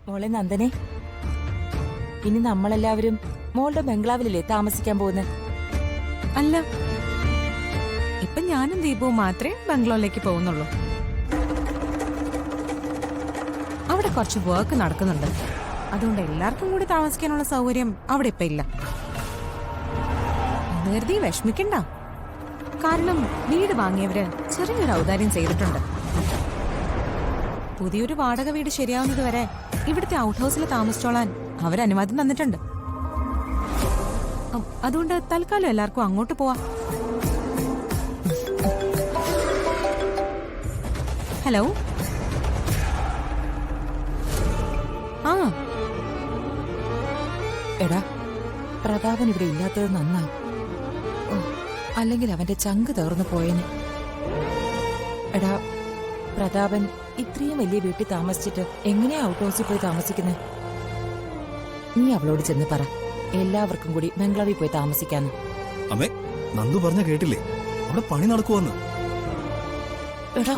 മോളെ നന്ദനെ, ഇനി നമ്മളെല്ലാവരും മോളുടെ ബംഗ്ലാവിലല്ലേ താമസിക്കാൻ പോകുന്നത്? അല്ല, ഇപ്പൊ ഞാനും ദീപവും മാത്രമേ ബംഗ്ലോറിലേക്ക് പോകുന്നുള്ളൂ. അവിടെ കുറച്ച് വർക്ക് നടക്കുന്നുണ്ട്. അതുകൊണ്ട് എല്ലാവർക്കും കൂടി താമസിക്കാനുള്ള സൗകര്യം അവിടെ ഇപ്പൊ ഇല്ല. കരുതി വിഷമിക്കണ്ട. കാരണം വീട് വാങ്ങിയവര് ചെറിയൊരു ഔദാര്യം ചെയ്തിട്ടുണ്ട്. പുതിയൊരു വാടക വീട് ശരിയാവുന്നത് വരെ ഇവിടുത്തെ ഔട്ട് ഹൗസിൽ താമസിച്ചോളാൻ അവരനുവാദം തന്നിട്ടുണ്ട്. അതുകൊണ്ട് തൽക്കാലം എല്ലാവർക്കും അങ്ങോട്ട് പോവാം. ഹലോ. ആ എടാ, പ്രതാപൻ ഇവിടെ ഇല്ലാത്തത് നന്നായി. അല്ലെങ്കിൽ അവന്റെ ചങ്ക് തകർന്നു പോയേനെ. എടാ, പ്രതാപൻ ഇത്രയും വലിയ വീട്ടിൽ താമസിച്ചിട്ട് എങ്ങനെയാ ഔട്ട് ഹൗസിൽ പോയി താമസിക്കുന്നത്? നീ അവളോട് ചെന്ന് പറ, എല്ലാവർക്കും കൂടി ബംഗ്ലാവിൽ പോയി താമസിക്കാന്ന്. അമ്മേ, നന്ദു പറഞ്ഞ കേട്ടില്ലേ? അവിടെ പണി നടക്കുവന്ന്. എടാ,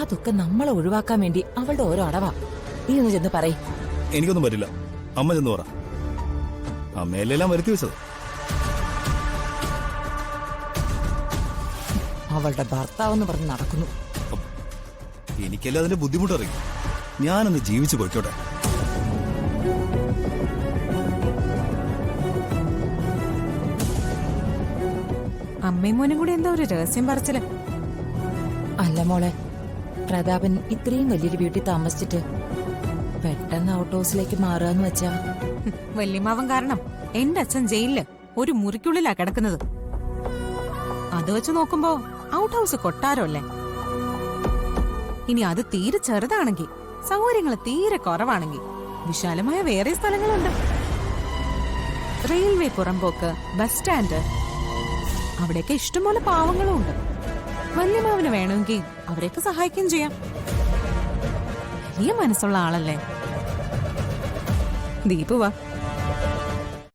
അതൊക്കെ നമ്മളെ ഒഴിവാക്കാൻ വേണ്ടി അവളുടെ ഓരോ അടവാ. നീ ഒന്ന് ചെന്ന് പറയ്. എനിക്കൊന്നും പറ്റില്ല, അമ്മ ചെന്ന് പറ. അമ്മയെല്ലാം വരുത്തി വെച്ചത്. അവളുടെ ഭർത്താവെന്ന് പറഞ്ഞ് നടക്കുന്നു. എനിക്കെല്ലാം അതിന്റെ ബുദ്ധിമുട്ടറിയും. ഞാനൊന്ന് ജീവിച്ചു പോയിക്കോട്ടെ. അമ്മയും മോനും കൂടി എന്താ ഒരു രഹസ്യം പറച്ചില്? അല്ല മോളെ, പ്രതാപൻ ഇത്രയും വലിയൊരു വീട്ടിൽ താമസിച്ചിട്ട് പെട്ടെന്ന് ഔട്ട് ഹൗസിലേക്ക് മാറുകയെന്ന് വെച്ചാ. വല്യമാവൻ കാരണം എന്റെ അച്ഛൻ ജയിലില് ഒരു മുറിക്കുള്ളിലാ കിടക്കുന്നത്. അത് വെച്ച് നോക്കുമ്പോ ഔട്ട് ഹൗസ് കൊട്ടാരമല്ലേ. ഇനി അത് തീരെ ചെറുതാണെങ്കിൽ, സൗകര്യങ്ങൾ തീരെ കുറവാണെങ്കിൽ വിശാലമായ വേറെ സ്ഥലങ്ങളുണ്ട്. റെയിൽവേ പുറമ്പോക്ക്, ബസ് സ്റ്റാൻഡ്, അവിടെയൊക്കെ ഇഷ്ടംപോലെ പാവങ്ങളും ഉണ്ട്. വല്യമാവിന് വേണമെങ്കിൽ അവരെയൊക്കെ സഹായിക്കുകയും ചെയ്യാം. വലിയ മനസ്സുള്ള ആളല്ലേ. ദീപു വാ.